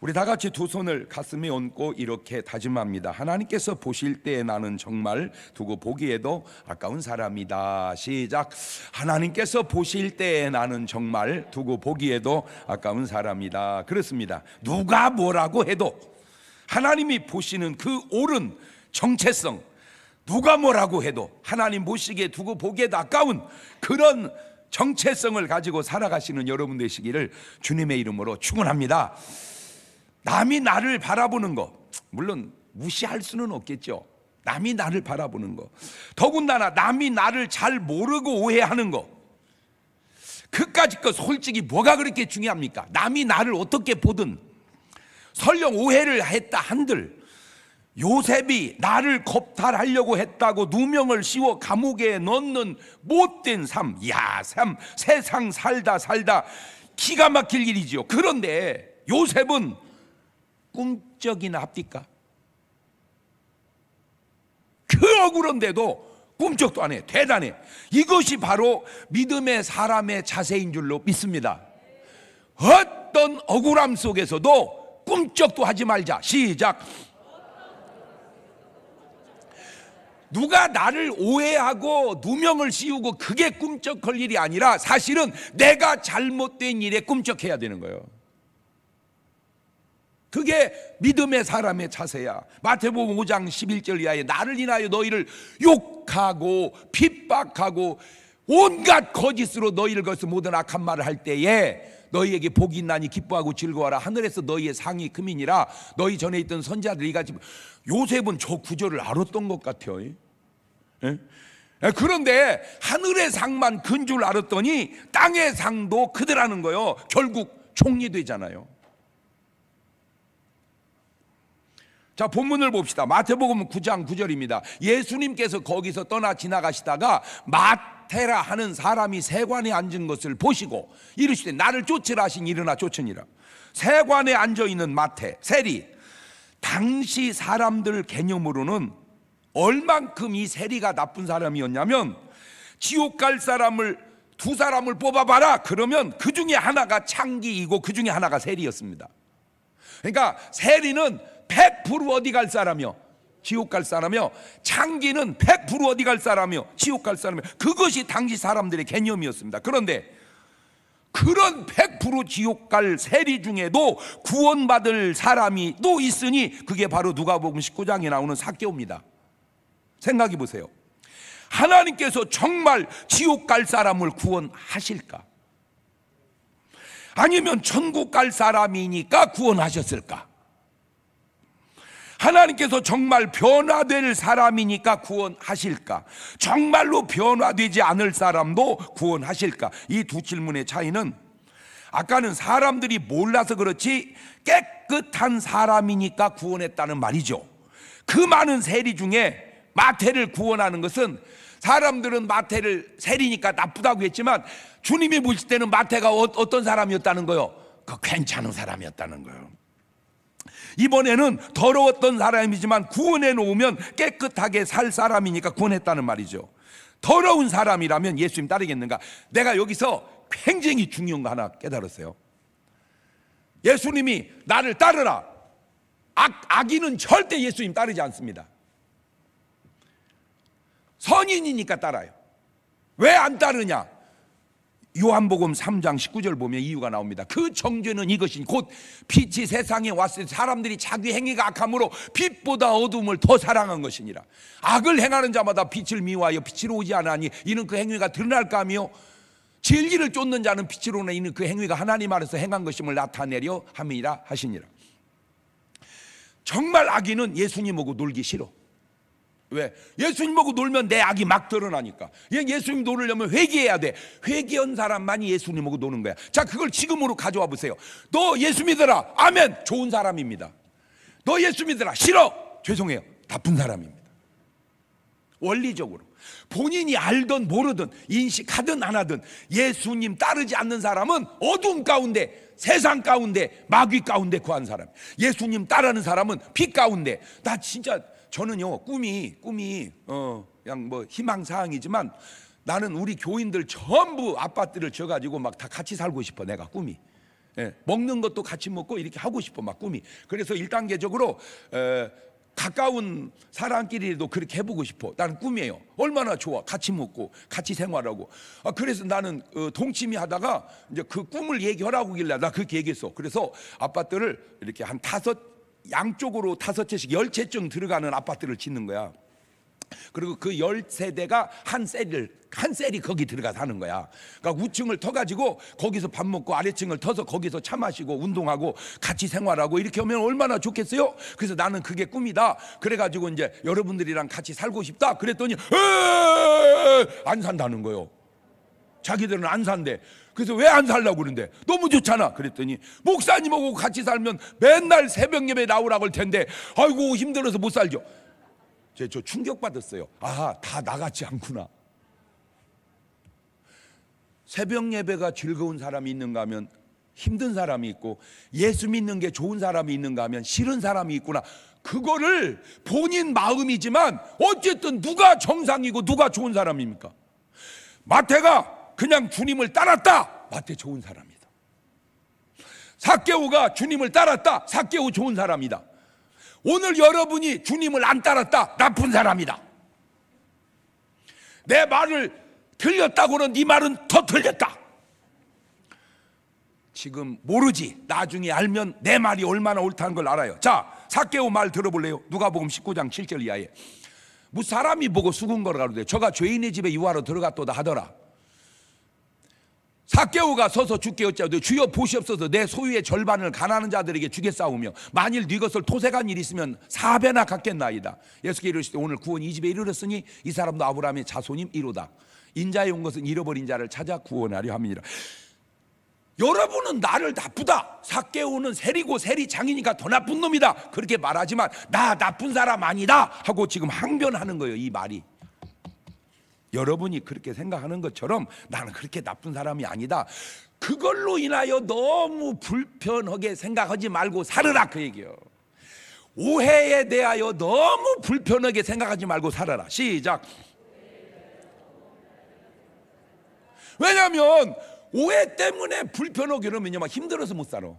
우리 다 같이 두 손을 가슴에 얹고 이렇게 다짐합니다. 하나님께서 보실 때 나는 정말 두고 보기에도 아까운 사람이다. 시작. 하나님께서 보실 때 나는 정말 두고 보기에도 아까운 사람이다. 그렇습니다. 누가 뭐라고 해도 하나님이 보시는 그 옳은 정체성, 누가 뭐라고 해도 하나님 보시기에 두고 보기에도 아까운 그런 정체성을 가지고 살아가시는 여러분 되시기를 주님의 이름으로 축원합니다. 남이 나를 바라보는 거, 물론 무시할 수는 없겠죠. 남이 나를 바라보는 거, 더군다나 남이 나를 잘 모르고 오해하는 거, 그까짓 거 솔직히 뭐가 그렇게 중요합니까? 남이 나를 어떻게 보든 설령 오해를 했다 한들 요셉이 나를 겁탈하려고 했다고 누명을 씌워 감옥에 넣는 못된 삶, 참 세상 살다 기가 막힐 일이지요. 그런데 요셉은 꿈쩍이나 합니까? 그 억울한데도 꿈쩍도 안 해. 대단해. 이것이 바로 믿음의 사람의 자세인 줄로 믿습니다. 어떤 억울함 속에서도 꿈쩍도 하지 말자. 시작. 누가 나를 오해하고 누명을 씌우고 그게 꿈쩍할 일이 아니라 사실은 내가 잘못된 일에 꿈쩍해야 되는 거예요. 그게 믿음의 사람의 자세야. 마태복음 5장 11절 이하에 나를 인하여 너희를 욕하고 핍박하고 온갖 거짓으로 너희를 거기서 모든 악한 말을 할 때에 너희에게 복이 있나니 기뻐하고 즐거워하라. 하늘에서 너희의 상이 크민이라. 너희 전에 있던 선지자들이 이같이. 요셉은 저 구절을 알았던 것 같아요. 예? 그런데 하늘의 상만 큰 줄 알았더니 땅의 상도 크더라는 거예요. 결국 총리 되잖아요. 자, 본문을 봅시다. 마태복음 9장 9절입니다. 예수님께서 거기서 떠나 지나가시다가 마태라 하는 사람이 세관에 앉은 것을 보시고 이르시되 나를 쫓으라 하신 일어나 쫓으니라. 세관에 앉아있는 마태, 세리, 당시 사람들 개념으로는 얼만큼 이 세리가 나쁜 사람이었냐면 지옥 갈 사람을 두 사람을 뽑아봐라 그러면 그 중에 하나가 창기이고 그 중에 하나가 세리였습니다. 그러니까 세리는 100% 어디 갈 사람이요? 지옥 갈 사람이요. 창기는 100% 어디 갈 사람이요? 지옥 갈 사람이요. 그것이 당시 사람들의 개념이었습니다. 그런데 그런 100% 지옥 갈 세리 중에도 구원받을 사람이 또 있으니 그게 바로 누가복음 19장에 나오는 삭개오입니다. 생각해 보세요. 하나님께서 정말 지옥 갈 사람을 구원하실까? 아니면 천국 갈 사람이니까 구원하셨을까? 하나님께서 정말 변화될 사람이니까 구원하실까? 정말로 변화되지 않을 사람도 구원하실까? 이 두 질문의 차이는 아까는 사람들이 몰라서 그렇지 깨끗한 사람이니까 구원했다는 말이죠. 그 많은 세리 중에 마태를 구원하는 것은 사람들은 마태를 세리니까 나쁘다고 했지만 주님이 보실 때는 마태가 어떤 사람이었다는 거예요? 그 괜찮은 사람이었다는 거예요. 이번에는 더러웠던 사람이지만 구원해 놓으면 깨끗하게 살 사람이니까 구원했다는 말이죠. 더러운 사람이라면 예수님 따르겠는가? 내가 여기서 굉장히 중요한 거 하나 깨달았어요. 예수님이 나를 따르라. 악인은 절대 예수님 따르지 않습니다. 선인이니까 따라요. 왜 안 따르냐? 요한복음 3장 19절 보면 이유가 나옵니다. 그 정죄는 이것이니 곧 빛이 세상에 왔을 때 사람들이 자기 행위가 악함으로 빛보다 어둠을 더 사랑한 것이니라. 악을 행하는 자마다 빛을 미워하여 빛으로 오지 않으니 이는 그 행위가 드러날까 하며 진리를 쫓는 자는 빛으로 오나 이는 그 행위가 하나님 안에서 행한 것임을 나타내려 함이라 하시니라. 정말 악인은 예수님하고 놀기 싫어. 왜? 예수님하고 놀면 내 악이 막 드러나니까. 예수님 놀으려면 회개해야 돼. 회개한 사람만이 예수님하고 노는 거야. 자, 그걸 지금으로 가져와 보세요. 너 예수 믿어라. 아멘. 좋은 사람입니다. 너 예수 믿어라. 싫어. 죄송해요. 나쁜 사람입니다. 원리적으로 본인이 알든 모르든 인식하든 안 하든 예수님 따르지 않는 사람은 어둠 가운데, 세상 가운데, 마귀 가운데 거한 사람. 예수님 따르는 사람은 빛 가운데. 나 진짜 저는요 꿈이 그냥 뭐 희망사항이지만 나는 우리 교인들 전부 아파트를 져가지고 막 다 같이 살고 싶어. 내가 꿈이 먹는 것도 같이 먹고 이렇게 하고 싶어 막 꿈이. 그래서 1단계적으로 가까운 사람끼리도 그렇게 해보고 싶어. 나는 꿈이에요. 얼마나 좋아. 같이 먹고 같이 생활하고. 그래서 나는 동치미 하다가 이제 그 꿈을 얘기하라고 길래 나 그렇게 얘기했어. 그래서 아파트를 이렇게 한 양쪽으로 5채씩 10채쯤 들어가는 아파트를 짓는 거야. 그리고 그 10세대가 한 셀이 거기 들어가 사는 거야. 그러니까 우층을 터가지고 거기서 밥 먹고 아래층을 터서 거기서 차 마시고 운동하고 같이 생활하고 이렇게 하면 얼마나 좋겠어요? 그래서 나는 그게 꿈이다. 그래가지고 이제 여러분들이랑 같이 살고 싶다. 그랬더니 안 산다는 거예요. 자기들은 안 산대. 그래서 왜 안 살라고 그러는데? 너무 좋잖아. 그랬더니 목사님하고 같이 살면 맨날 새벽 예배 나오라고 할 텐데 아이고 힘들어서 못 살죠. 저 충격받았어요. 다 나같지 않구나. 새벽 예배가 즐거운 사람이 있는가 하면 힘든 사람이 있고, 예수 믿는 게 좋은 사람이 있는가 하면 싫은 사람이 있구나. 그거를 본인 마음이지만 어쨌든 누가 정상이고 누가 좋은 사람입니까? 마태가 그냥 주님을 따랐다. 마태 좋은 사람이다. 삭개오가 주님을 따랐다. 삭개오 좋은 사람이다. 오늘 여러분이 주님을 안 따랐다. 나쁜 사람이다. 내 말을 들렸다고는 네 말은 더 틀렸다. 지금 모르지. 나중에 알면 내 말이 얼마나 옳다는 걸 알아요. 자, 삭개오 말 들어볼래요? 누가복음 19장 7절 이하에. 뭐 사람이 보고 수군 거라 그러대. 저가 죄인의 집에 유하러 들어갔도다 하더라. 삭개오가 서서 주께 여짜오되 주여 보시옵소서, 내 소유의 절반을 가난한 자들에게 주겠사오며 만일 네 것을 토색한 일이 있으면 4배나 갚겠나이다. 예수께서 이르시되 오늘 구원이 이 집에 이르렀으니 이 사람도 아브라함의 자손임 이로다. 인자에 온 것은 잃어버린 자를 찾아 구원하려 함이니라. 여러분은 나를 나쁘다, 삭개오는 세리고 세리장이니까 더 나쁜 놈이다, 그렇게 말하지만 나 나쁜 사람 아니다 하고 지금 항변하는 거예요. 이 말이 여러분이 그렇게 생각하는 것처럼 나는 그렇게 나쁜 사람이 아니다, 그걸로 인하여 너무 불편하게 생각하지 말고 살아라, 그 얘기예요. 오해에 대하여 너무 불편하게 생각하지 말고 살아라. 시작. 왜냐하면 오해 때문에 불편하게 이러면 막 힘들어서 못 살아.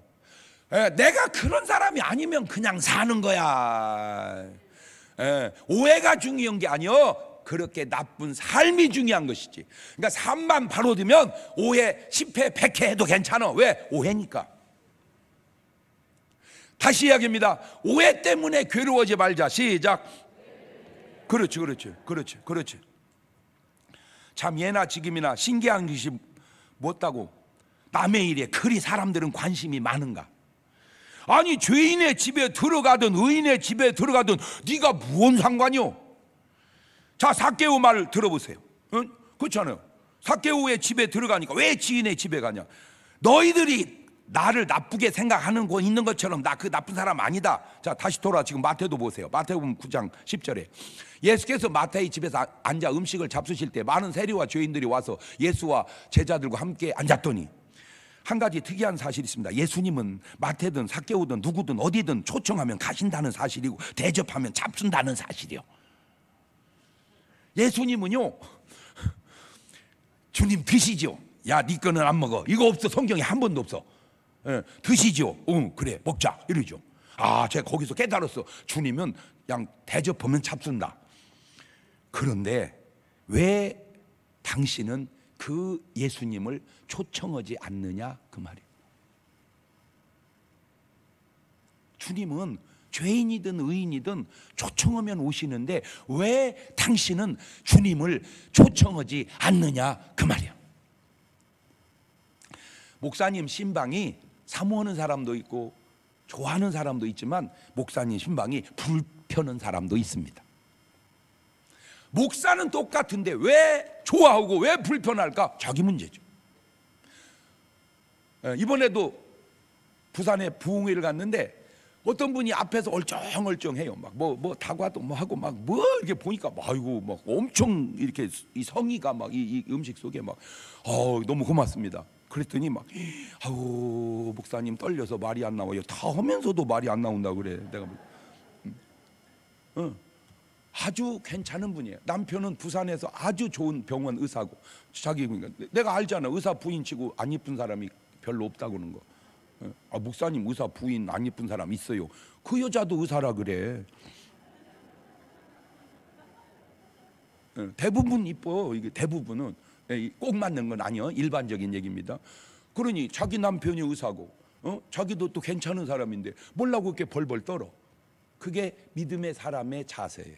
내가 그런 사람이 아니면 그냥 사는 거야. 오해가 중요한 게 아니요, 그렇게 나쁜 삶이 중요한 것이지. 그러니까 삶만 바로 두면 오해 10회 100회 해도 괜찮아. 왜? 오해니까. 다시 이야기합니다. 오해 때문에 괴로워하지 말자. 시작. 그렇지. 참 예나 지금이나 신기한 것이 뭐다고 남의 일에 그리 사람들은 관심이 많은가? 아니 죄인의 집에 들어가든 의인의 집에 들어가든 네가 무슨 상관이요? 자, 삭개오 말 들어보세요. 응? 그렇잖아요. 삭개오의 집에 들어가니까 왜 지인의 집에 가냐? 너희들이 나를 나쁘게 생각하는 거 있는 것처럼 나 그 나쁜 사람 아니다. 자, 다시 돌아 지금 마태도 보세요. 마태복음 9장 10절에 예수께서 마태의 집에서 앉아 음식을 잡수실 때 많은 세리와 죄인들이 와서 예수와 제자들과 함께 앉았더니 한 가지 특이한 사실이 있습니다. 예수님은 마태든 삭개오든 누구든 어디든 초청하면 가신다는 사실이고 대접하면 잡순다는 사실이요. 예수님은요, 주님 드시죠. 야, 네 거는 안 먹어. 이거 없어. 성경에 한 번도 없어. 드시죠. 그래 먹자 이러죠. 제가 거기서 깨달았어. 주님은 그냥 대접하면 잡순다. 그런데 왜 당신은 그 예수님을 초청하지 않느냐 그 말이에요. 주님은 죄인이든 의인이든 초청하면 오시는데 왜 당신은 주님을 초청하지 않느냐 그 말이에요. 목사님 신방이 사모하는 사람도 있고 좋아하는 사람도 있지만 목사님 신방이 불편한 사람도 있습니다. 목사는 똑같은데 왜 좋아하고 왜 불편할까? 자기 문제죠. 이번에도 부산에 부흥회를 갔는데 어떤 분이 앞에서 얼쩡얼쩡해요. 막 뭐 다과도 뭐 하고 막 뭐 이렇게 보니까 아이고 막 엄청 이렇게 이 성의가 막 이 음식 속에 막 너무 고맙습니다. 그랬더니 막 아우 목사님 떨려서 말이 안 나와요. 다 하면서도 말이 안 나온다 그래. 내가 아주 괜찮은 분이에요. 남편은 부산에서 아주 좋은 병원 의사고 자기 내가 알잖아. 의사 부인치고 안 이쁜 사람이 별로 없다고 그러는 거. 목사님 의사 부인 안 예쁜 사람 있어요. 그 여자도 의사라 그래. 대부분 이뻐. 이게 대부분은 꼭 맞는 건 아니요. 일반적인 얘기입니다. 그러니 자기 남편이 의사고 자기도 또 괜찮은 사람인데 뭐라고 이렇게 벌벌 떨어. 그게 믿음의 사람의 자세예요.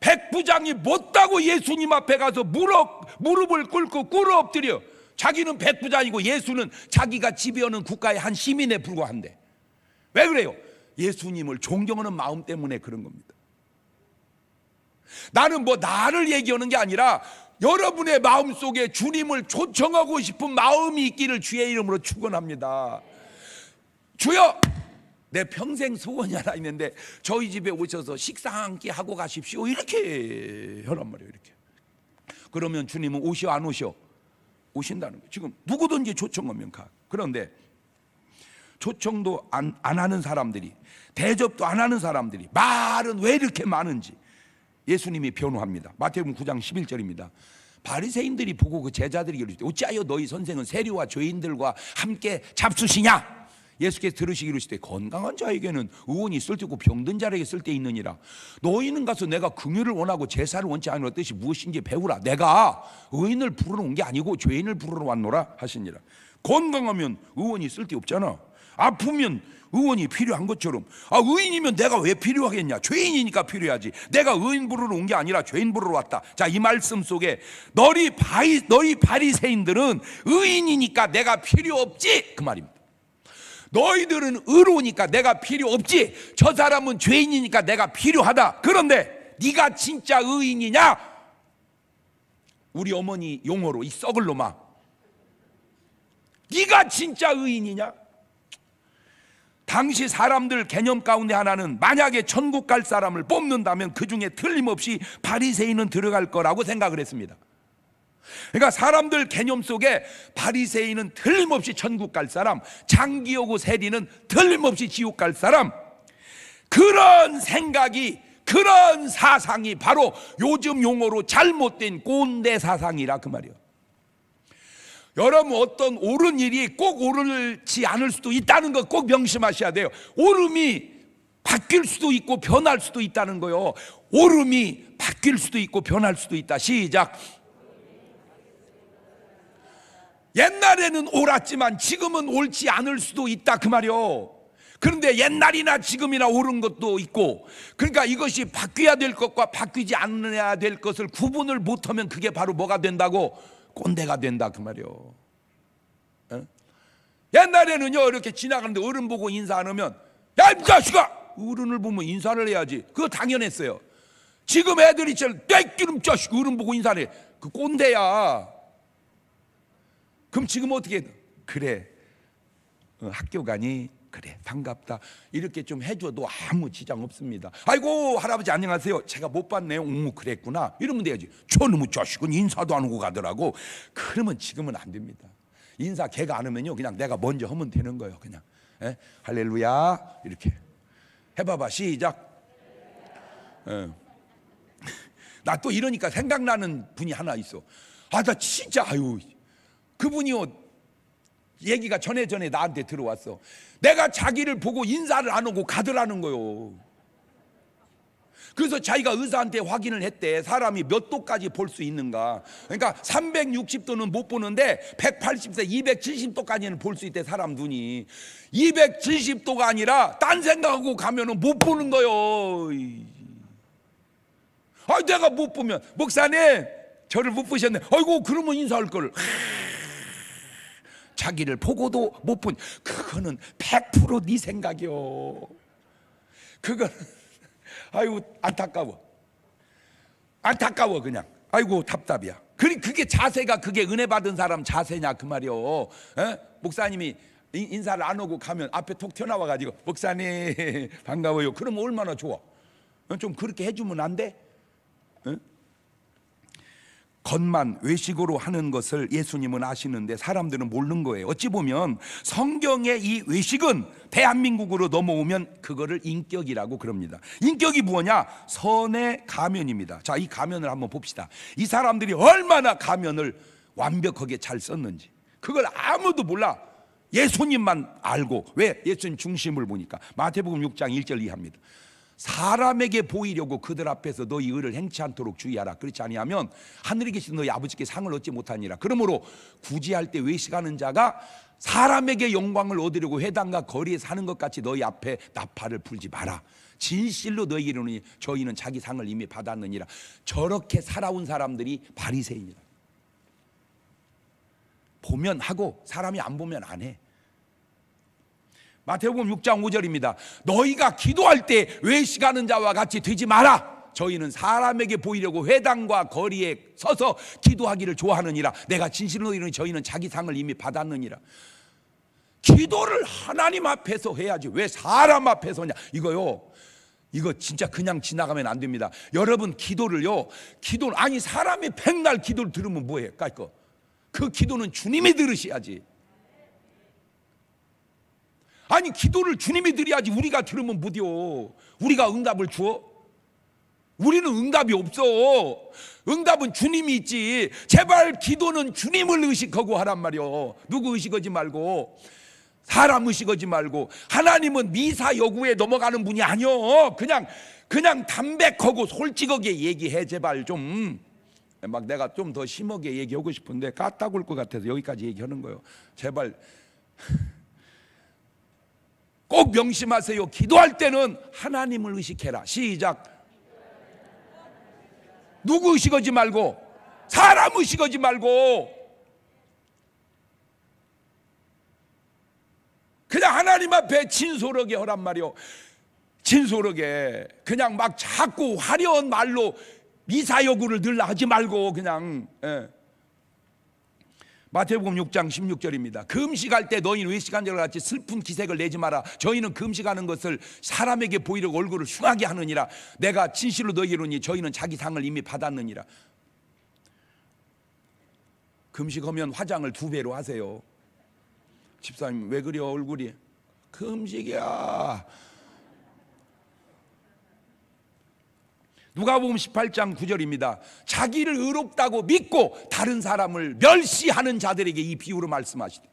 백부장이 못다고 예수님 앞에 가서 무릎을 꿇고 꿇어 엎드려. 자기는 백부장이고 예수는 자기가 지배하는 국가의 한 시민에 불과한데 왜 그래요? 예수님을 존경하는 마음 때문에 그런 겁니다. 나는 뭐 나를 얘기하는 게 아니라 여러분의 마음속에 주님을 초청하고 싶은 마음이 있기를 주의 이름으로 축원합니다. 주여, 내 평생 소원이 하나 있는데 저희 집에 오셔서 식사 한 끼 하고 가십시오. 이렇게 하란 말이에요. 이렇게. 그러면 주님은 오시오 안 오시오? 오신다는 거예요. 지금 누구든지 초청하면 가. 그런데 초청도 안 하는 사람들이, 대접도 안 하는 사람들이 말은 왜 이렇게 많은지 예수님이 변호합니다. 마태복음 9장 11절입니다. 바리새인들이 보고 그 제자들이 이르시되 어찌하여 너희 선생은 세리와 죄인들과 함께 잡수시냐? 예수께서 들으시기로 하시되 건강한 자에게는 의원이 있을 때 있고 병든 자에게 쓸 때 있느니라. 너희는 가서 내가 긍휼을 원하고 제사를 원치 않으라 뜻이 무엇인지 배우라. 내가 의인을 부르러 온 게 아니고 죄인을 부르러 왔노라 하시니라. 건강하면 의원이 쓸 데 없잖아. 아프면 의원이 필요한 것처럼 의인이면 내가 왜 필요하겠냐? 죄인이니까 필요하지. 내가 의인 부르러 온 게 아니라 죄인 부르러 왔다. 자, 이 말씀 속에 너희 바리새인들은 의인이니까 내가 필요 없지 그 말입니다. 너희들은 의로우니까 내가 필요 없지. 저 사람은 죄인이니까 내가 필요하다. 그런데 네가 진짜 의인이냐? 우리 어머니 용어로 이 썩을 놈아, 네가 진짜 의인이냐? 당시 사람들 개념 가운데 하나는 만약에 천국 갈 사람을 뽑는다면 그 중에 틀림없이 바리새인은 들어갈 거라고 생각을 했습니다. 그러니까 사람들 개념 속에 바리새인은 틀림없이 천국 갈 사람, 장기하고 세리는 틀림없이 지옥 갈 사람, 그런 생각이, 그런 사상이 바로 요즘 용어로 잘못된 꼰대 사상이라 그 말이에요. 여러분, 어떤 옳은 일이 꼭 옳지 않을 수도 있다는 거 꼭 명심하셔야 돼요. 옳음이 바뀔 수도 있고 변할 수도 있다는 거요. 옳음이 바뀔 수도 있고 변할 수도 있다. 시작. 옛날에는 옳았지만 지금은 옳지 않을 수도 있다 그 말이요. 그런데 옛날이나 지금이나 옳은 것도 있고, 그러니까 이것이 바뀌어야 될 것과 바뀌지 않아야 될 것을 구분을 못하면 그게 바로 뭐가 된다고? 꼰대가 된다 그 말이요. 옛날에는요 이렇게 지나가는데 어른 보고 인사 안 하면 야 이 자식아, 어른을 보면 인사를 해야지. 그거 당연했어요. 지금 애들이 제일 떼끼름 자식 어른 보고 인사를 해. 그 꼰대야. 그럼 지금 어떻게 해? 그래 학교 가니? 그래 반갑다 이렇게 좀 해줘도 아무 지장 없습니다. 아이고 할아버지 안녕하세요. 제가 못 봤네요. 그랬구나 이러면 돼야지. 저놈의 자식은 인사도 안 하고 가더라고. 그러면 지금은 안 됩니다. 인사 걔가 안 하면요 그냥 내가 먼저 하면 되는 거예요. 그냥 할렐루야 이렇게 해봐봐. 시작. 나 또 이러니까 생각나는 분이 하나 있어. 나 진짜 그분이요 얘기가 전에 나한테 들어왔어. 내가 자기를 보고 인사를 안 하고 가더라는 거요. 그래서 자기가 의사한테 확인을 했대. 사람이 몇 도까지 볼 수 있는가. 그러니까 360도는 못 보는데 180도, 270도까지는 볼 수 있대. 사람 눈이 270도가 아니라 딴 생각하고 가면은 못 보는 거요. 내가 못 보면 목사님 저를 못 보셨네. 아이고 그러면 인사할 걸. 자기를 보고도 못 본, 그거는 100% 네 생각이요. 그건 안타까워 그냥. 아이고 답답이야. 그게 자세가 그게 은혜 받은 사람 자세냐 그 말이요. 목사님이 인사를 안 하고 가면 앞에 톡 튀어나와 가지고 목사님 반가워요. 그러면 얼마나 좋아. 좀 그렇게 해주면 안 돼? 겉만 외식으로 하는 것을 예수님은 아시는데 사람들은 모르는 거예요. 어찌 보면 성경의 이 외식은 대한민국으로 넘어오면 그거를 인격이라고 그럽니다. 인격이 뭐냐? 선의 가면입니다. 자, 이 가면을 한번 봅시다. 이 사람들이 얼마나 가면을 완벽하게 잘 썼는지 그걸 아무도 몰라. 예수님만 알고. 왜? 예수님 중심을 보니까. 마태복음 6장 1절 이하입니다. 사람에게 보이려고 그들 앞에서 너희 의를 행치 않도록 주의하라. 그렇지 아니하면 하늘에 계신 너희 아버지께 상을 얻지 못하니라. 그러므로 구제할 때 외식하는 자가 사람에게 영광을 얻으려고 회당과 거리에 사는 것 같이 너희 앞에 나팔을 불지 마라. 진실로 너희에게 이르노니 저희는 자기 상을 이미 받았느니라. 저렇게 살아온 사람들이 바리새인이라. 보면 하고 사람이 안 보면 안 해. 마태복음 6장 5절입니다. 너희가 기도할 때 외식하는 자와 같이 되지 마라. 저희는 사람에게 보이려고 회당과 거리에 서서 기도하기를 좋아하느니라. 내가 진실로 이르노니 저희는 자기 상을 이미 받았느니라. 기도를 하나님 앞에서 해야지 왜 사람 앞에서냐. 이거 진짜 그냥 지나가면 안 됩니다. 여러분 기도를요, 아니 사람이 백날 기도를 들으면 뭐해? 그 기도는 주님이 들으셔야지. 아니 기도를 주님이 드려야지. 우리가 들으면 못이요. 우리가 응답을 주어? 우리는 응답이 없어. 응답은 주님이 있지. 제발 기도는 주님을 의식하고 하란 말이요. 누구 의식하지 말고, 사람 의식하지 말고. 하나님은 미사 여구에 넘어가는 분이 아니요. 그냥 담백하고 솔직하게 얘기해. 제발 좀. 막 내가 좀 더 심하게 얘기하고 싶은데 까딱올 것 같아서 여기까지 얘기하는 거예요. 제발 꼭 명심하세요. 기도할 때는 하나님을 의식해라. 시작. 누구 의식하지 말고, 사람 의식하지 말고, 그냥 하나님 앞에 진솔하게 하란 말이요. 진솔하게. 그냥 막 자꾸 화려한 말로 미사여구를 늘라 하지 말고 그냥. 마태복음 6장 16절입니다. 금식할 때 너희는 외식한 자와 같이 슬픈 기색을 내지 마라. 저희는 금식하는 것을 사람에게 보이려고 얼굴을 흉하게 하느니라. 내가 진실로 너희에게 이르노니 저희는 자기 상을 이미 받았느니라. 금식하면 화장을 2배로 하세요. 집사님 왜 그래 얼굴이? 금식이야. 누가복음 18장 9절입니다. 자기를 의롭다고 믿고 다른 사람을 멸시하는 자들에게 이 비유로 말씀하시되,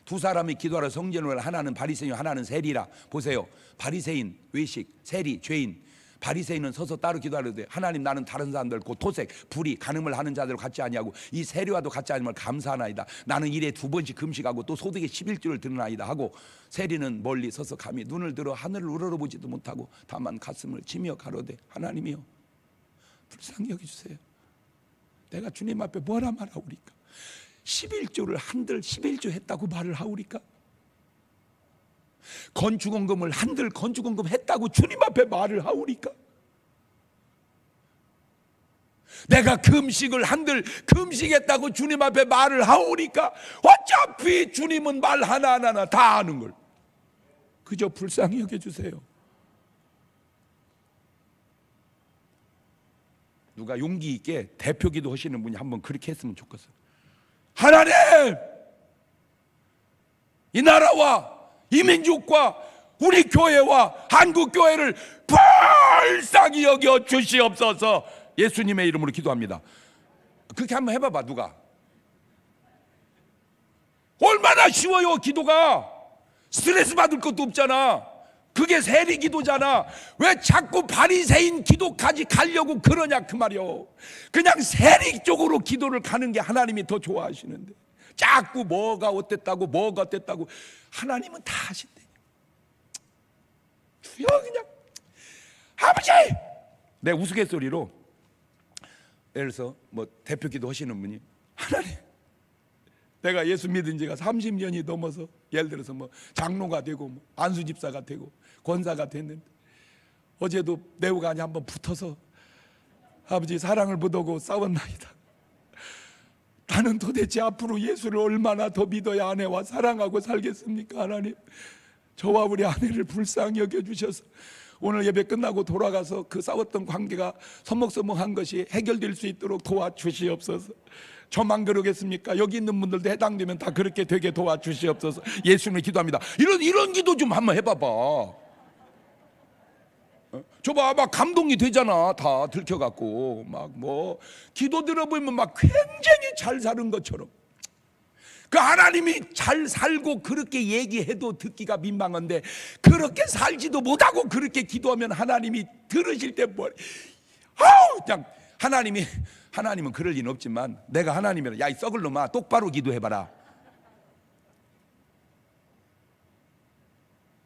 두 사람이 기도하러 성전을 하나는 바리새인 하나는 세리라. 보세요. 바리새인 외식, 세리 죄인. 바리새인은 서서 따로 기도하려되 하나님 나는 다른 사람들 곧 토색, 불의, 간음을 하는 자들과 같지 아니하고 이 세리와도 같지 않음을 감사하나이다. 나는 일에 2번씩 금식하고 또 소득의 11조를 드러나이다 하고, 세리는 멀리 서서 감히 눈을 들어 하늘을 우러러보지도 못하고 다만 가슴을 치며 가로되 하나님이여 불쌍히 여겨주세요. 내가 주님 앞에 뭐라 말하오리까? 11조를 한들 11조 했다고 말을 하오리까? 건축원금을 한들 건축원금 했다고 주님 앞에 말을 하오리까? 내가 금식을 한들 금식했다고 주님 앞에 말을 하오리까? 어차피 주님은 말 하나하나 다 아는 걸. 그저 불쌍히 여겨주세요. 누가 용기 있게 대표기도 하시는 분이 한번 그렇게 했으면 좋겠어요. 하나님, 이 나라와 이 민족과 우리 교회와 한국 교회를 불쌍히 여겨 주시옵소서. 예수님의 이름으로 기도합니다. 그렇게 한번 해봐봐. 누가? 얼마나 쉬워요. 기도가 스트레스 받을 것도 없잖아. 그게 세리 기도잖아. 왜 자꾸 바리새인 기도까지 가려고 그러냐 그 말이요. 그냥 세리 쪽으로 기도를 가는 게 하나님이 더 좋아하시는데 자꾸 뭐가 어땠다고 뭐가 어땠다고. 하나님은 다 하신대. 주여 그냥 아버지. 내 우스갯소리로 예를 들어서 뭐 대표 기도 하시는 분이 하나님, 내가 예수 믿은 지가 30년이 넘어서 예를 들어서 뭐 장로가 되고 뭐 안수집사가 되고 권사가 됐는데 어제도 내우간이 한번 붙어서 아버지 사랑을 못하고 싸웠나이다. 나는 도대체 앞으로 예수를 얼마나 더 믿어야 아내와 사랑하고 살겠습니까? 하나님, 저와 우리 아내를 불쌍히 여겨주셔서 오늘 예배 끝나고 돌아가서 그 싸웠던 관계가 서먹서먹한 것이 해결될 수 있도록 도와주시옵소서. 저만 그러겠습니까? 여기 있는 분들도 해당되면 다 그렇게 되게 도와주시옵소서. 예수님을 기도합니다. 이런 기도 좀 한번 해봐봐. 저봐 막 감동이 되잖아. 다 들켜갖고 막 뭐 기도 들어보면 막 굉장히 잘 사는 것처럼. 그 하나님이 잘 살고 그렇게 얘기해도 듣기가 민망한데 그렇게 살지도 못하고 그렇게 기도하면 하나님이 들으실 때 뭐, 그냥 하나님은 그럴 리는 없지만 내가 하나님이라, 야 이 썩을 놈아 똑바로 기도해봐라.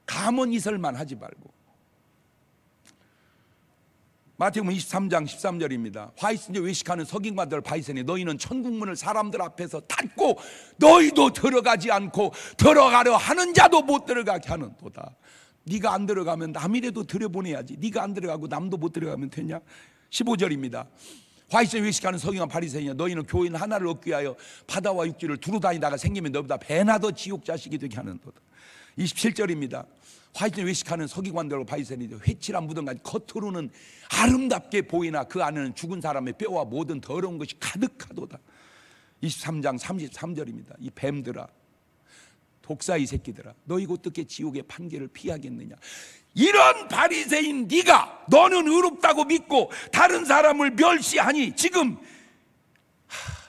가문이설만 하지 말고. 마태복음 23장 13절입니다. 화이스니 외식하는 서기관들 바이새니 너희는 천국문을 사람들 앞에서 닫고 너희도 들어가지 않고 들어가려 하는 자도 못 들어가게 하는도다. 네가 안 들어가면 남이라도 들여보내야지. 네가 안 들어가고 남도 못 들어가면 되냐? 15절입니다. 화이스니 외식하는 서기관 바리새인이여 너희는 교인 하나를 얻기 위하여 바다와 육지를 두루 다니다가 생기면 너보다 배나 더 지옥 자식이 되게 하는도다. 27절입니다. 화이트는 외식하는 서기관들과 바리새인이 회칠한 무덤같이 겉으로는 아름답게 보이나 그 안에는 죽은 사람의 뼈와 모든 더러운 것이 가득하도다. 23장 33절입니다. 이 뱀들아, 독사이 새끼들아, 너희 어떻게 지옥의 판결을 피하겠느냐. 이런 바리새인 네가, 너는 의롭다고 믿고 다른 사람을 멸시하니 지금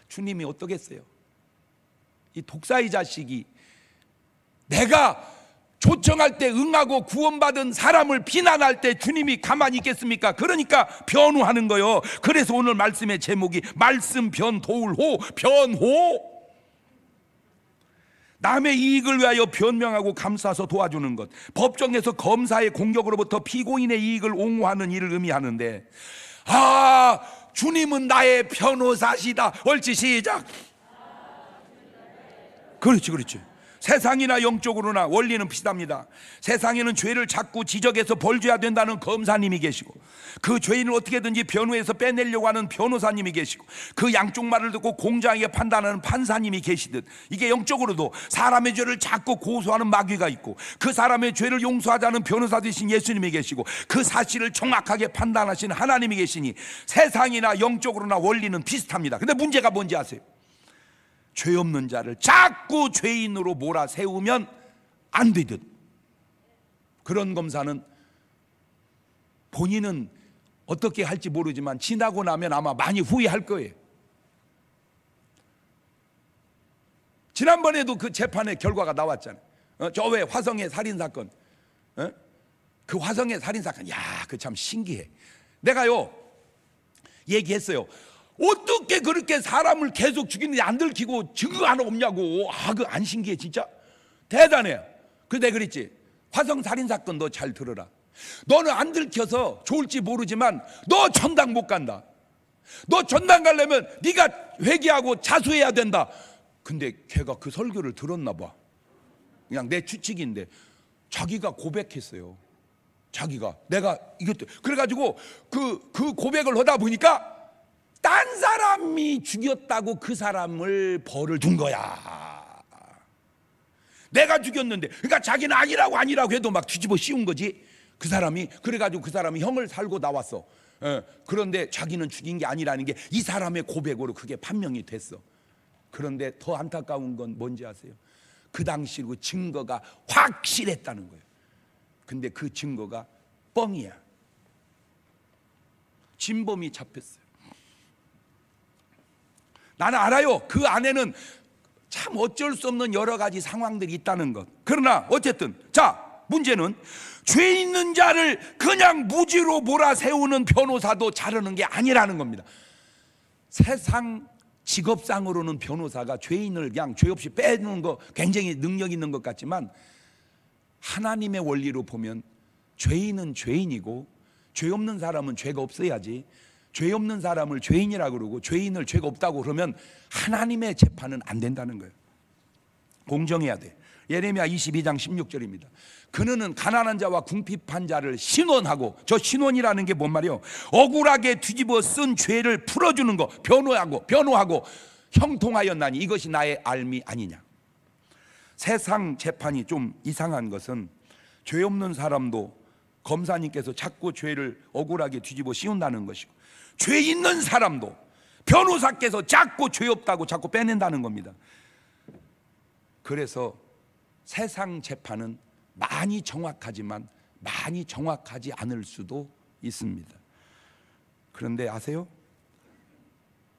주님이 어떠겠어요? 이 독사이 자식이 내가 초청할 때 응하고 구원받은 사람을 비난할 때 주님이 가만히 있겠습니까? 그러니까 변호하는 거요. 그래서 오늘 말씀의 제목이 말씀 변도울호, 변호. 남의 이익을 위하여 변명하고 감싸서 도와주는 것, 법정에서 검사의 공격으로부터 피고인의 이익을 옹호하는 일을 의미하는데, 주님은 나의 변호사시다. 옳지, 시작. 그렇지. 세상이나 영적으로나 원리는 비슷합니다. 세상에는 죄를 자꾸 지적해서 벌줘야 된다는 검사님이 계시고, 그 죄인을 어떻게든지 변호해서 빼내려고 하는 변호사님이 계시고, 그 양쪽 말을 듣고 공정하게 판단하는 판사님이 계시듯, 이게 영적으로도 사람의 죄를 자꾸 고소하는 마귀가 있고, 그 사람의 죄를 용서하자는 변호사 되신 예수님이 계시고, 그 사실을 정확하게 판단하시는 하나님이 계시니 세상이나 영적으로나 원리는 비슷합니다. 근데 문제가 뭔지 아세요? 죄 없는 자를 자꾸 죄인으로 몰아세우면 안 되듯, 그런 검사는 본인은 어떻게 할지 모르지만 지나고 나면 아마 많이 후회할 거예요. 지난번에도 그 재판의 결과가 나왔잖아요. 저 왜 화성의 살인사건, 그 화성의 살인사건, 그 참 신기해. 내가요 얘기했어요. 어떻게 그렇게 사람을 계속 죽이는지 안 들키고 증거 하나 없냐고. 그거 안 신기해? 진짜 대단해요. 그래서 내가 그랬지, 화성 살인사건 너 잘 들어라. 너는 안 들켜서 좋을지 모르지만 너 전당 못 간다. 너 전당 가려면 네가 회개하고 자수해야 된다. 근데 걔가 그 설교를 들었나 봐. 그냥 내 추측인데 자기가 고백했어요. 자기가 내가 이것도 그래가지고 그 고백을 하다 보니까 딴 사람이 죽였다고 그 사람을 벌을 둔 거야. 내가 죽였는데, 그러니까 자기는 아니라고 해도 막 뒤집어 씌운 거지. 그 사람이, 그래가지고 그 사람이 형을 살고 나왔어. 그런데 자기는 죽인 게 아니라는 게 이 사람의 고백으로 그게 판명이 됐어. 그런데 더 안타까운 건 뭔지 아세요? 그 당시 그 증거가 확실했다는 거예요. 근데 그 증거가 뻥이야. 진범이 잡혔어요. 나는 알아요. 그 안에는 참 어쩔 수 없는 여러 가지 상황들이 있다는 것. 그러나 어쨌든 문제는 죄 있는 자를 그냥 무지로 몰아세우는 변호사도 자르는 게 아니라는 겁니다. 세상 직업상으로는 변호사가 죄인을 그냥 죄 없이 빼는 거 굉장히 능력 있는 것 같지만, 하나님의 원리로 보면 죄인은 죄인이고 죄 없는 사람은 죄가 없어야지. 죄 없는 사람을 죄인이라고 그러고 죄인을 죄가 없다고 그러면 하나님의 재판은 안 된다는 거예요. 공정해야 돼. 예레미야 22장 16절입니다. 그는 가난한 자와 궁핍한 자를 신원하고, 저 신원이라는 게 뭔 말이에요? 억울하게 뒤집어 쓴 죄를 풀어주는 거, 변호하고 형통하였나니 이것이 나의 알미 아니냐. 세상 재판이 좀 이상한 것은 죄 없는 사람도 검사님께서 자꾸 죄를 억울하게 뒤집어 씌운다는 것이고, 죄 있는 사람도 변호사께서 자꾸 죄 없다고 자꾸 빼낸다는 겁니다. 그래서 세상 재판은 많이 정확하지만 많이 정확하지 않을 수도 있습니다. 그런데 아세요?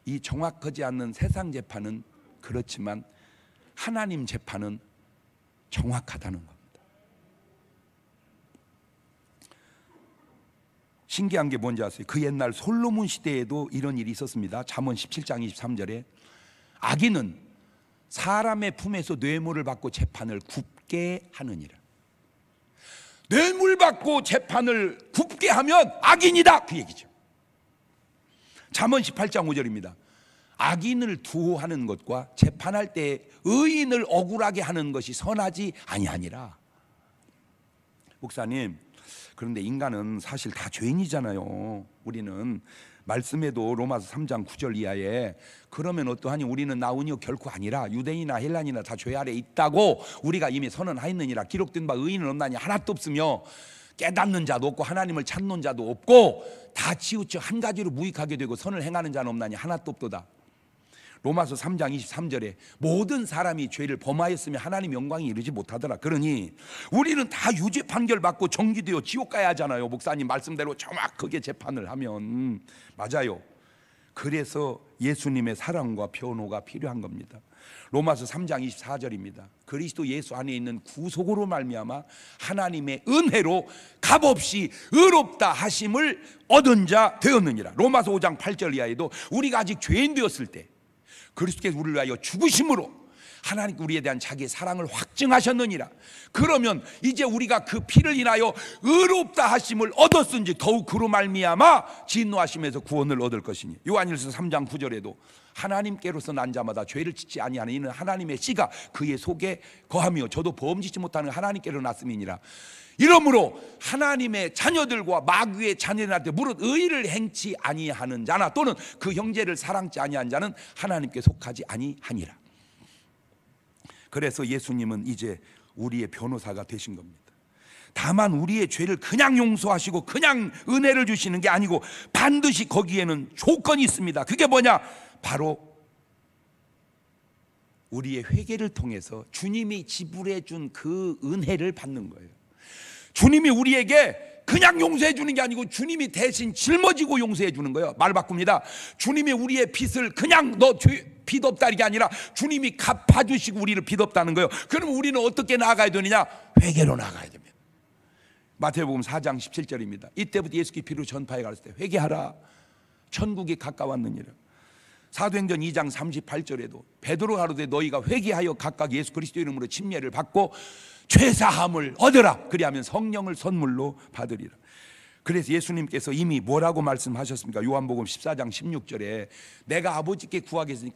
이 정확하지 않는 세상 재판은 그렇지만 하나님 재판은 정확하다는 겁니다. 신기한 게 뭔지 아세요? 그 옛날 솔로몬 시대에도 이런 일이 있었습니다. 잠언 17장 23절에 악인은 사람의 품에서 뇌물을 받고 재판을 굽게 하느니라. 뇌물 받고 재판을 굽게 하면 악인이다, 그 얘기죠. 잠언 18장 5절입니다. 악인을 두호하는 것과 재판할 때 의인을 억울하게 하는 것이 선하지 아니하니라. 목사님, 그런데 인간은 사실 다 죄인이잖아요. 우리는 말씀에도 로마서 3장 9절 이하에 그러면 어떠하니 우리는 나으니요 결코 아니라 유대인이나 헬라인이나 다 죄 아래 있다고 우리가 이미 선언하였느니라. 기록된 바 의인은 없나니 하나도 없으며 깨닫는 자도 없고 하나님을 찾는 자도 없고 다 치우쳐 한 가지로 무익하게 되고 선을 행하는 자는 없나니 하나도 없도다. 로마서 3장 23절에 모든 사람이 죄를 범하였으며 하나님 영광이 이르지 못하더라. 그러니 우리는 다 유죄 판결 받고 정기되어 지옥 가야 하잖아요. 목사님 말씀대로 정확하게 재판을 하면. 맞아요. 그래서 예수님의 사랑과 변호가 필요한 겁니다. 로마서 3장 24절입니다. 그리스도 예수 안에 있는 구속으로 말미암아 하나님의 은혜로 값없이 의롭다 하심을 얻은 자 되었느니라. 로마서 5장 8절 이하에도 우리가 아직 죄인 되었을 때 그리스도께서 우리를 위하여 죽으심으로 하나님께 우리에 대한 자기의 사랑을 확증하셨느니라. 그러면 이제 우리가 그 피를 인하여 의롭다 하심을 얻었은지 더욱 그로 말미암아 진노하심에서 구원을 얻을 것이니. 요한일서 3장 9절에도 하나님께로서 난 자마다 죄를 짓지 아니하는 이는 하나님의 씨가 그의 속에 거하며 저도 범짓지 못하는 하나님께로 났음이니라. 이러므로 하나님의 자녀들과 마귀의 자녀들한테 무릇 의를 행치 아니하는 자나 또는 그 형제를 사랑치 아니한 자는 하나님께 속하지 아니하니라. 그래서 예수님은 이제 우리의 변호사가 되신 겁니다. 다만 우리의 죄를 그냥 용서하시고 그냥 은혜를 주시는 게 아니고 반드시 거기에는 조건이 있습니다. 그게 뭐냐? 바로 우리의 회개를 통해서 주님이 지불해 준 그 은혜를 받는 거예요. 주님이 우리에게 그냥 용서해 주는 게 아니고 주님이 대신 짊어지고 용서해 주는 거예요. 말 바꿉니다. 주님이 우리의 빚을 그냥 너 빚 없다 이게 아니라 주님이 갚아주시고 우리를 빚 없다는 거예요. 그러면 우리는 어떻게 나아가야 되느냐? 회개로 나아가야 됩니다. 마태복음 4장 17절입니다. 이때부터 예수께 피로 전파해 가르칠 때 회개하라 천국이 가까웠느니라. 사도행전 2장 38절에도 베드로 가로되 너희가 회개하여 각각 예수 그리스도 이름으로 침례를 받고 죄사함을 얻으라. 그리하면 성령을 선물로 받으리라. 그래서 예수님께서 이미 뭐라고 말씀하셨습니까? 요한복음 14장 16절에 내가 아버지께 구하겠으니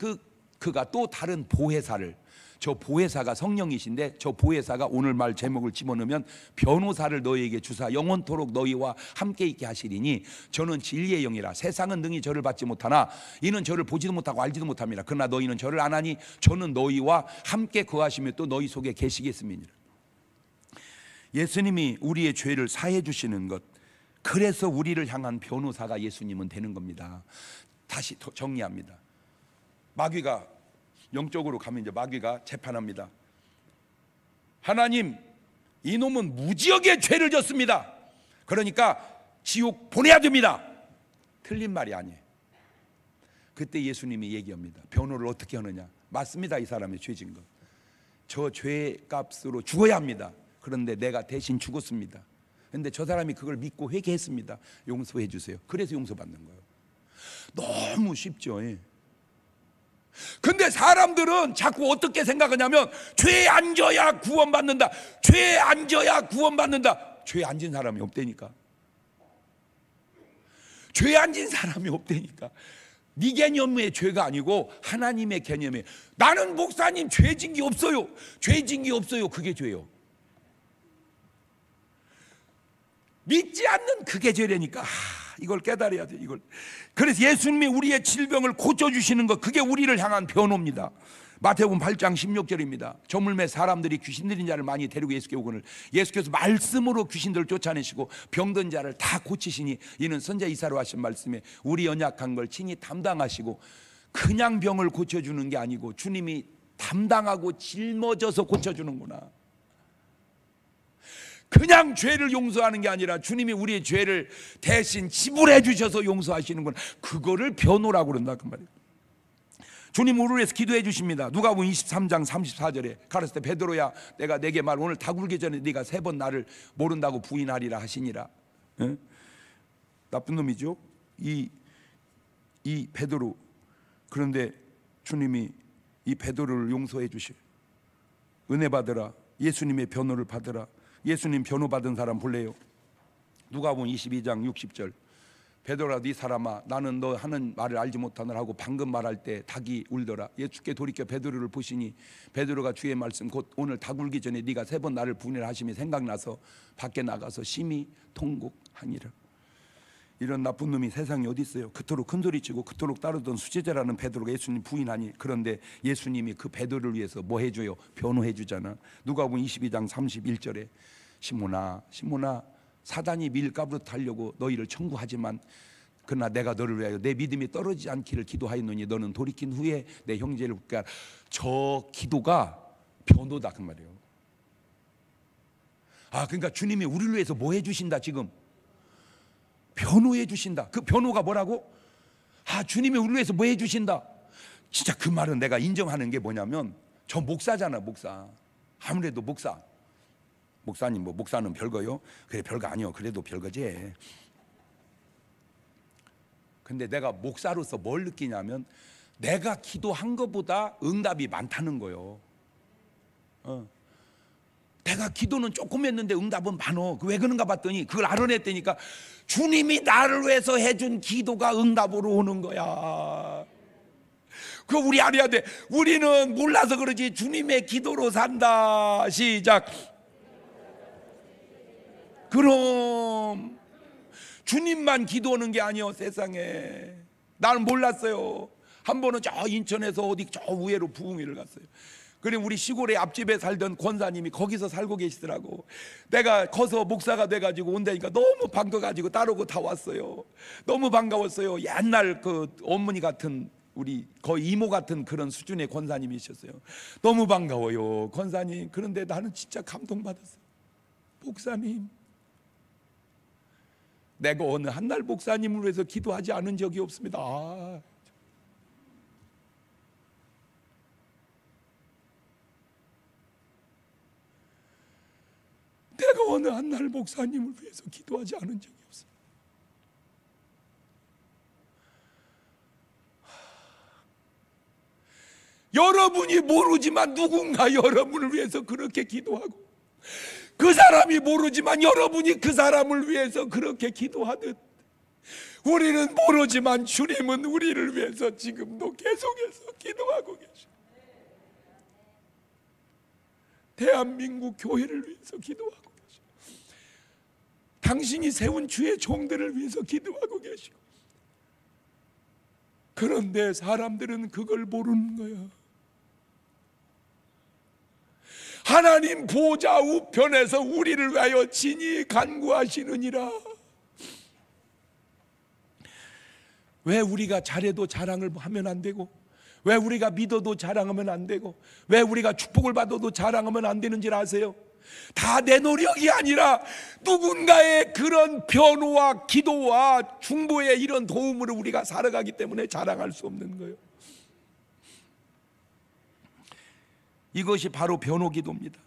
그가 또 다른 보혜사를, 저 보혜사가 성령이신데 저 보혜사가 오늘 말 제목을 집어넣으면 변호사를 너희에게 주사 영원토록 너희와 함께 있게 하시리니 저는 진리의 영이라 세상은 능히 저를 받지 못하나 이는 저를 보지도 못하고 알지도 못합니다. 그러나 너희는 저를 아나니 저는 너희와 함께 거하시며 또 너희 속에 계시겠음이니라. 예수님이 우리의 죄를 사해 주시는 것, 그래서 우리를 향한 변호사가 예수님은 되는 겁니다. 다시 정리합니다. 마귀가 영적으로 가면 이제 마귀가 재판합니다. 하나님, 이놈은 무지하게 죄를 졌습니다. 그러니까 지옥 보내야 됩니다. 틀린 말이 아니에요. 그때 예수님이 얘기합니다. 변호를 어떻게 하느냐? 맞습니다. 이 사람의 죄진 것. 저 죄값으로 죽어야 합니다. 그런데 내가 대신 죽었습니다. 그런데 저 사람이 그걸 믿고 회개했습니다. 용서해 주세요. 그래서 용서받는 거예요. 너무 쉽죠. 근데 사람들은 자꾸 어떻게 생각하냐면 죄 안 져야 구원받는다. 죄 안 져야 구원받는다. 죄 안 진 사람이 없다니까. 죄 안 진 사람이 없다니까. 네 개념의 죄가 아니고 하나님의 개념이에요. 나는 목사님 죄 진 게 없어요. 죄 진 게 없어요. 그게 죄요. 믿지 않는 그게 죄라니까. 이걸 깨달아야 돼. 이걸. 그래서 예수님이 우리의 질병을 고쳐주시는 것, 그게 우리를 향한 변호입니다. 마태복음 8장 16절입니다. 저물매 사람들이 귀신 들린 자를 많이 데리고 예수께 오거늘 예수께서 말씀으로 귀신들을 쫓아내시고 병든 자를 다 고치시니 이는 선자 이사로 하신 말씀에 우리 연약한 걸 친히 담당하시고, 그냥 병을 고쳐주는 게 아니고 주님이 담당하고 짊어져서 고쳐주는구나. 그냥 죄를 용서하는 게 아니라 주님이 우리의 죄를 대신 지불해 주셔서 용서하시는구나. 그거를 변호라고 그런다 그 말이에요. 주님 우리를 위해서 기도해 주십니다. 누가복음 23장 34절에 가르칠 때 베드로야 내가 내게 말 오늘 다 굴기 전에 네가 3번 나를 모른다고 부인하리라 하시니라. 에? 나쁜 놈이죠 이 베드로. 그런데 주님이 이 베드로를 용서해 주시고 은혜 받으라, 예수님의 변호를 받으라. 예수님 변호 받은 사람 볼래요? 누가복음 22장 60절 베드로라 네 사람아 나는 너 하는 말을 알지 못하느라 하고 방금 말할 때 닭이 울더라. 예수께 돌이켜 베드로를 보시니 베드로가 주의 말씀 곧 오늘 닭 울기 전에 네가 3번 나를 부인을 하심이 생각나서 밖에 나가서 심히 통곡하니라. 이런 나쁜 놈이 세상에 어디 있어요? 그토록 큰소리치고 그토록 따르던 수제자라는 베드로가 예수님 부인하니, 그런데 예수님이 그 베드로를 위해서 뭐 해줘요? 변호해 주잖아. 누가복음 22장 31절에 시몬아 시몬아 사단이 밀가부르트 하려고 너희를 청구하지만 그러나 내가 너를 위하여 내 믿음이 떨어지지 않기를 기도하였노니 너는 돌이킨 후에 내 형제를 붙게 하라. 저 기도가 변호다 그 말이에요. 그러니까 주님이 우리를 위해서 뭐 해주신다? 지금 변호해 주신다. 그 변호가 뭐라고? 주님이 우리를 위해서 뭐 해주신다. 진짜 그 말은 내가 인정하는 게 뭐냐면 저 목사잖아. 목사. 아무래도 목사님 뭐 목사는 별거요? 그래 별거 아니요. 그래도 별거지. 근데 내가 목사로서 뭘 느끼냐면 내가 기도한 것보다 응답이 많다는 거예요. 내가 기도는 조금 했는데 응답은 많어. 왜 그런가 봤더니 그걸 알아냈다니까 주님이 나를 위해서 해준 기도가 응답으로 오는 거야. 그거 우리 알아야 돼. 우리는 몰라서 그러지 주님의 기도로 산다. 시작. 그럼 주님만 기도하는 게 아니요 세상에. 나는 몰랐어요. 한 번은 저 인천에서 어디 저 우회로 부흥회를 갔어요. 그래 우리 시골의 앞집에 살던 권사님이 거기서 살고 계시더라고. 내가 거기서 목사가 돼가지고 온다니까 너무 반가워가지고 따르고 다 왔어요. 너무 반가웠어요. 옛날 그 어머니 같은 우리 거의 이모 같은 그런 수준의 권사님이셨어요. 너무 반가워요 권사님. 그런데 나는 진짜 감동받았어요. 목사님, 내가 어느 한날 목사님을 위해서 기도하지 않은 적이 없습니다. 내가 어느 한날 목사님을 위해서 기도하지 않은 적이 없어요. 여러분이 모르지만 누군가 여러분을 위해서 그렇게 기도하고, 그 사람이 모르지만 여러분이 그 사람을 위해서 그렇게 기도하듯, 우리는 모르지만 주님은 우리를 위해서 지금도 계속해서 기도하고 계셔. 대한민국 교회를 위해서 기도하고 계시고, 당신이 세운 주의 종들을 위해서 기도하고 계시고, 그런데 사람들은 그걸 모르는 거야. 하나님 보좌 우편에서 우리를 위하여 친히 간구하시느니라. 왜 우리가 잘해도 자랑을 하면 안 되고, 왜 우리가 믿어도 자랑하면 안 되고, 왜 우리가 축복을 받아도 자랑하면 안 되는지 아세요? 다 내 노력이 아니라 누군가의 그런 변호와 기도와 중보의 이런 도움으로 우리가 살아가기 때문에 자랑할 수 없는 거예요. 이것이 바로 변호 기도입니다.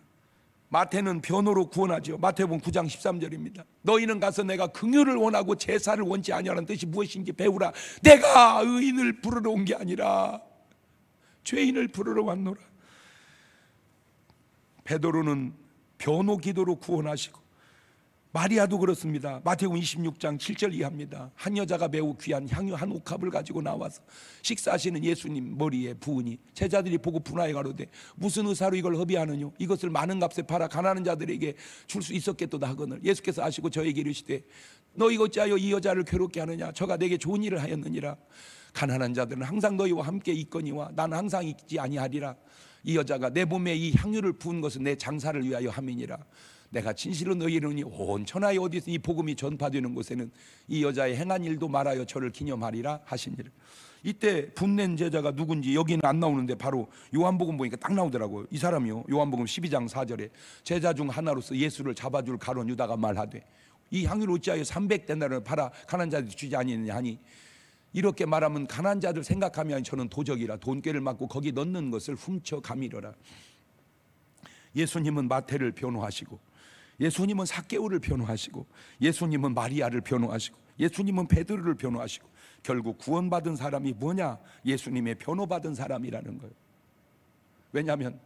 마태는 변호로 구원하죠. 마태복음 9장 13절입니다. 너희는 가서 내가 긍휼을 원하고 제사를 원치 아니하는 뜻이 무엇인지 배우라. 내가 의인을 부르러 온 게 아니라 죄인을 부르러 왔노라. 베드로는 변호 기도로 구원하시고, 마리아도 그렇습니다. 마태복음 26장 7절 이하입니다. 한 여자가 매우 귀한 향유 한 옥합을 가지고 나와서 식사하시는 예수님 머리에 부으니 제자들이 보고 분하여 가로되 무슨 의사로 이걸 허비하느냐? 이것을 많은 값에 팔아 가난한 자들에게 줄 수 있었겠도다 하거늘 예수께서 아시고 저에게 이르시되 너희 어찌하여 이 여자를 괴롭게 하느냐? 저가 내게 좋은 일을 하였느니라. 가난한 자들은 항상 너희와 함께 있거니와 나는 항상 있지 아니하리라. 이 여자가 내 몸에 이 향유를 부은 것은 내 장사를 위하여 함이니라. 내가 진실로 너희에게 이르노니 온 천하에 어디서 이 복음이 전파되는 곳에는 이 여자의 행한 일도 말하여 저를 기념하리라 하시니라. 이때 분낸 제자가 누군지 여기는 안 나오는데 바로 요한복음 보니까 딱 나오더라고요. 이 사람이요. 요한복음 12장 4절에 제자 중 하나로서 예수를 잡아줄 가룟 유다가 말하되 이 향유를 어찌하여 300데나리온을 팔아 가난한 자들이 주지 아니느냐 하니 이렇게 말하면 가난한 자들 생각하면 저는 도적이라 돈꾀를 맞고 거기 넣는 것을 훔쳐 가미려라. 예수님은 마태를 변호하시고, 예수님은 삭개오를 변호하시고, 예수님은 마리아를 변호하시고, 예수님은 베드로를 변호하시고, 결국 구원받은 사람이 뭐냐? 예수님의 변호받은 사람이라는 거예요. 왜냐하면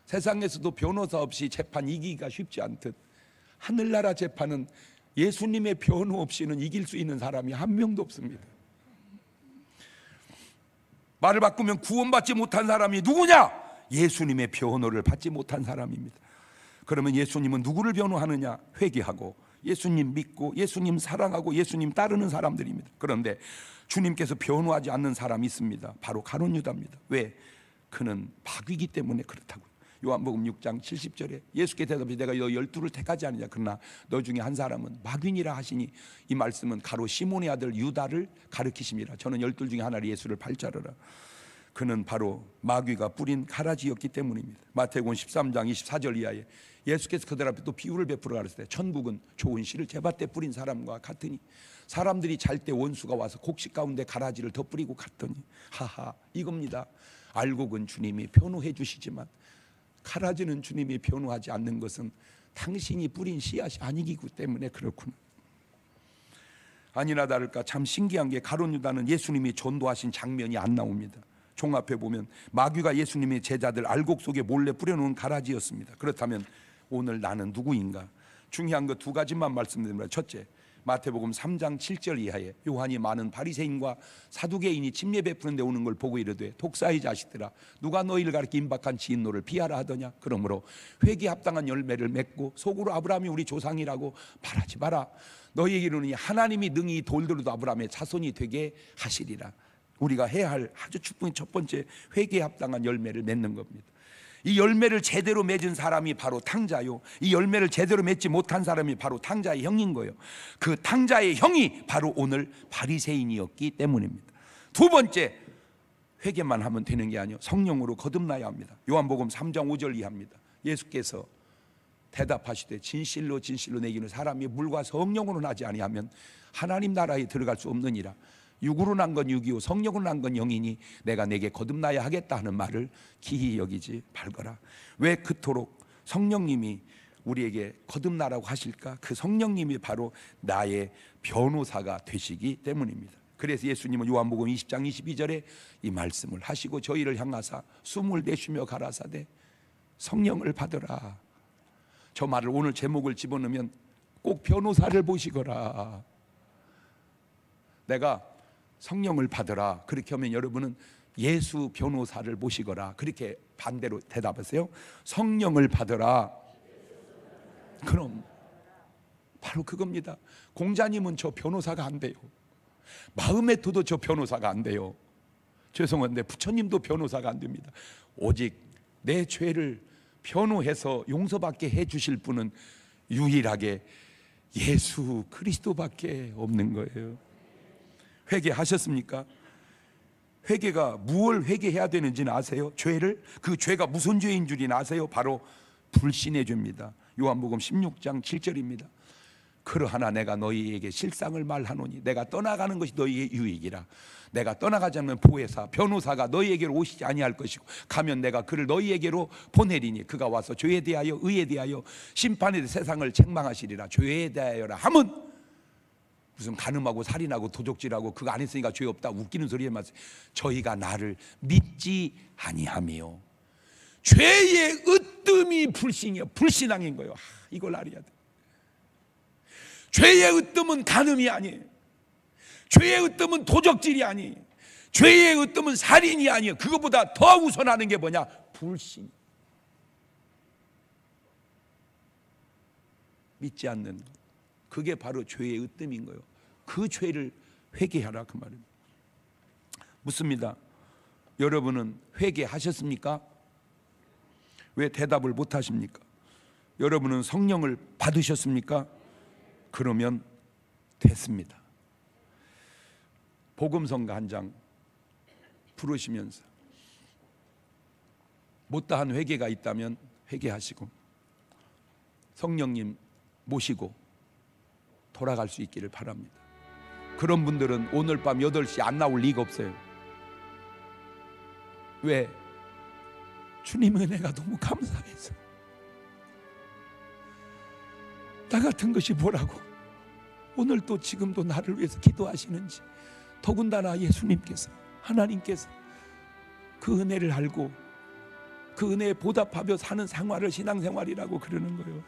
세상에서도 변호사 없이 재판 이기기가 쉽지 않듯 하늘나라 재판은 예수님의 변호 없이는 이길 수 있는 사람이 한 명도 없습니다. 말을 바꾸면 구원받지 못한 사람이 누구냐? 예수님의 변호를 받지 못한 사람입니다. 그러면 예수님은 누구를 변호하느냐? 회개하고 예수님 믿고 예수님 사랑하고 예수님 따르는 사람들입니다. 그런데 주님께서 변호하지 않는 사람이 있습니다. 바로 가룟 유다입니다. 왜? 그는 마귀이기 때문에 그렇다고요. 요한복음 6장 70절에 예수께 대답해 내가 너 12를 택하지 않느냐 그러나 너 중에 한 사람은 마귀니라 하시니, 이 말씀은 가로 시몬의 아들 유다를 가리키심이라. 저는 12 중에 하나를 예수를 팔자르라. 그는 바로 마귀가 뿌린 가라지였기 때문입니다. 마태복음 13장 24절 이하에 예수께서 그들 앞에 또 비유를 베풀어 가르치되 천국은 좋은 씨를 제밭에 뿌린 사람과 같으니 사람들이 잘 때 원수가 와서 곡식 가운데 가라지를 더 뿌리고 갔더니, 하하, 이겁니다. 알곡은 주님이 변호해 주시지만 가라지는 주님이 변호하지 않는 것은 당신이 뿌린 씨앗이 아니기 때문에 그렇구나. 아니나 다를까 참 신기한 게 가룟 유다는 예수님이 전도하신 장면이 안 나옵니다. 종합해 보면 마귀가 예수님의 제자들 알곡 속에 몰래 뿌려놓은 가라지였습니다. 그렇다면 오늘 나는 누구인가? 중요한 거 두 가지만 말씀드립니다. 첫째, 마태복음 3장 7절 이하에 요한이 많은 바리새인과 사두개인이 침례 베푸는 데 오는 걸 보고 이르되 독사의 자식들아 누가 너희를 가리켜 임박한 지인노를 비하라 하더냐? 그러므로 회개에 합당한 열매를 맺고 속으로 아브라함이 우리 조상이라고 말하지 마라. 너희에게 이르노니 하나님이 능히 돌들로도 아브라함의 자손이 되게 하시리라. 우리가 해야 할 아주 축복의 첫 번째, 회개에 합당한 열매를 맺는 겁니다. 이 열매를 제대로 맺은 사람이 바로 탕자요, 이 열매를 제대로 맺지 못한 사람이 바로 탕자의 형인 거예요. 그 탕자의 형이 바로 오늘 바리새인이었기 때문입니다. 두 번째, 회개만 하면 되는 게 아니요 성령으로 거듭나야 합니다. 요한복음 3장 5절 이하입니다. 예수께서 대답하시되 진실로 진실로 내기는 사람이 물과 성령으로 나지 아니하면 하나님 나라에 들어갈 수 없느니라. 육으로 난 건 육이요 성령으로 난 건 영이니 내가 내게 거듭나야 하겠다 하는 말을 기히 여기지 말거라. 왜 그토록 성령님이 우리에게 거듭나라고 하실까? 그 성령님이 바로 나의 변호사가 되시기 때문입니다. 그래서 예수님은 요한복음 20장 22절에 이 말씀을 하시고 저희를 향하사 숨을 내쉬며 가라사대 성령을 받으라. 저 말을 오늘 제목을 집어넣으면 꼭 변호사를 보시거라. 내가 성령을 받으라 그렇게 하면 여러분은 예수 변호사를 모시거라 그렇게 반대로 대답하세요. 성령을 받으라. 그럼 바로 그겁니다. 공자님은 저 변호사가 안 돼요. 마음에도도 저 변호사가 안 돼요. 죄송한데 부처님도 변호사가 안 됩니다. 오직 내 죄를 변호해서 용서받게 해주실 분은 유일하게 예수 그리스도밖에 없는 거예요. 회개하셨습니까? 회개가 무엇을 회개해야 되는지는 아세요? 죄를? 그 죄가 무슨 죄인 줄이나 아세요? 바로 불신의 죄입니다. 요한복음 16장 7절입니다. 그러하나 내가 너희에게 실상을 말하노니 내가 떠나가는 것이 너희의 유익이라. 내가 떠나가지 않으면 보혜사 변호사가 너희에게로 오시지 아니할 것이고 가면 내가 그를 너희에게로 보내리니 그가 와서 죄에 대하여 의에 대하여 심판에 대해 세상을 책망하시리라. 죄에 대하여라 함은 무슨 간음하고 살인하고 도적질하고 그거 안 했으니까 죄 없다 웃기는 소리에 맞서 저희가 나를 믿지 아니하며 죄의 으뜸이 불신이야. 불신앙인 거예요. 이걸 알아야 돼. 죄의 으뜸은 간음이 아니에요. 죄의 으뜸은 도적질이 아니에요. 죄의 으뜸은 살인이 아니에요. 그것보다 더 우선하는 게 뭐냐? 불신. 믿지 않는 것. 그게 바로 죄의 으뜸인 거예요. 그 죄를 회개하라 그 말입니다. 묻습니다. 여러분은 회개하셨습니까? 왜 대답을 못 하십니까? 여러분은 성령을 받으셨습니까? 그러면 됐습니다. 복음성가 한 장 부르시면서 못다한 회개가 있다면 회개하시고 성령님 모시고 돌아갈 수 있기를 바랍니다. 그런 분들은 오늘 밤 8시 안 나올 리가 없어요. 왜? 주님 은혜가 너무 감사해서. 나 같은 것이 뭐라고 오늘도 지금도 나를 위해서 기도하시는지, 더군다나 예수님께서, 하나님께서 그 은혜를 알고 그 은혜에 보답하며 사는 생활을 신앙생활이라고 그러는 거예요.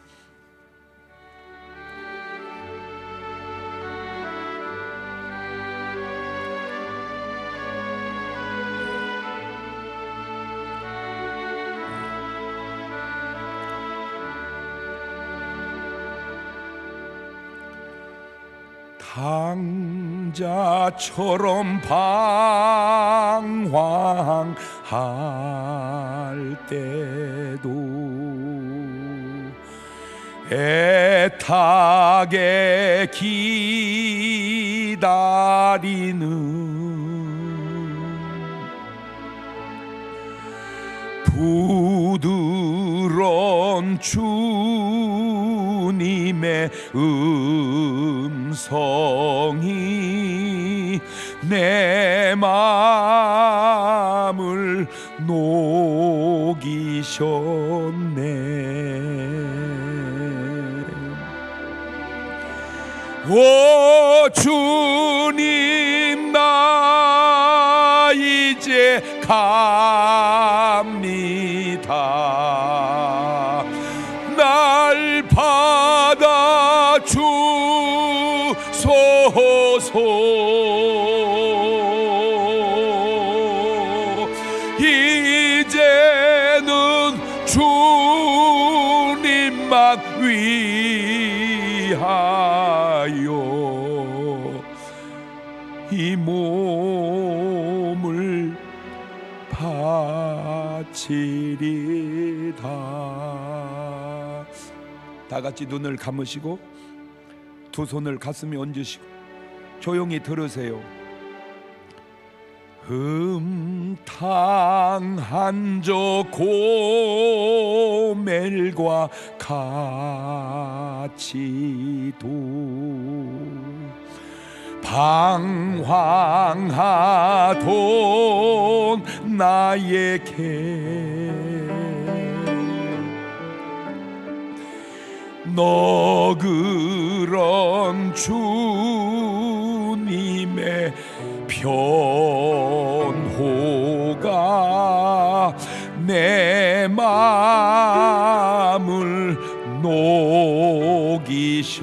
당자처럼 방황할 때도 애타게 기다리는 부드러운 주님의 음성이 내 마음을 녹이셨네. 오 주님, 나 이제 갑니다. 날 받아 주소서. 이제는 주님만 위하여 이 몸을 바치리다. 다 같이 눈을 감으시고 두 손을 가슴에 얹으시고 조용히 들으세요. 흠탕한 저 고멜과 같이도 방황하던 나에게 너그런 주님의 변호가 내 마음을 녹이셨네.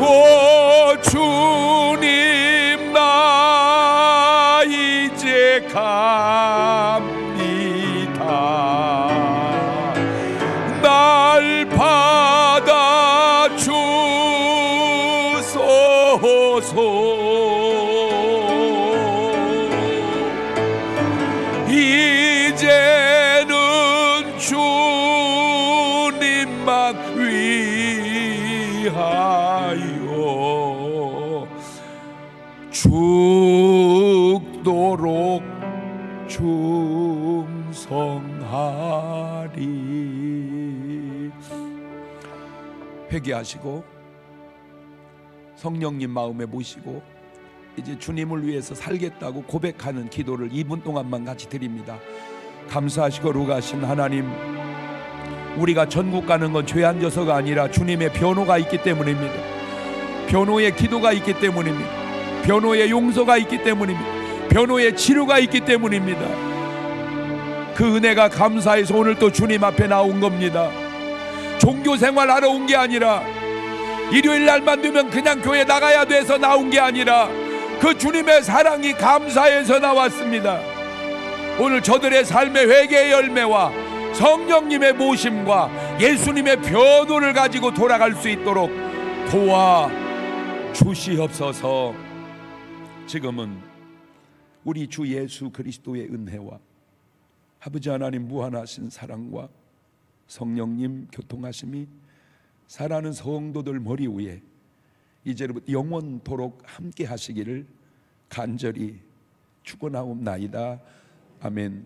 오 주님, 나 이제 갑니다. 날 받아 주소서. 이제는 주님만 위하여 죽도록 충성하리. 회개하시고 성령님 마음에 모시고 이제 주님을 위해서 살겠다고 고백하는 기도를 2분 동안만 같이 드립니다. 감사하시고 거룩하신 하나님, 우리가 천국 가는 건 죄 안 져서가 아니라 주님의 변호가 있기 때문입니다. 변호의 기도가 있기 때문입니다. 변호의 용서가 있기 때문입니다. 변호의 치료가 있기 때문입니다. 그 은혜가 감사해서 오늘 또 주님 앞에 나온 겁니다. 종교생활 하러 온 게 아니라, 일요일 날만 되면 그냥 교회 나가야 돼서 나온 게 아니라 그 주님의 사랑이 감사해서 나왔습니다. 오늘 저들의 삶의 회개의 열매와 성령님의 모심과 예수님의 변호를 가지고 돌아갈 수 있도록 도와 주시옵소서. 지금은 우리 주 예수 그리스도의 은혜와 아버지 하나님 무한하신 사랑과 성령님 교통하심이 사랑하는 성도들 머리 위에 이제부터 영원토록 함께 하시기를 간절히 축원하옵나이다. 아멘.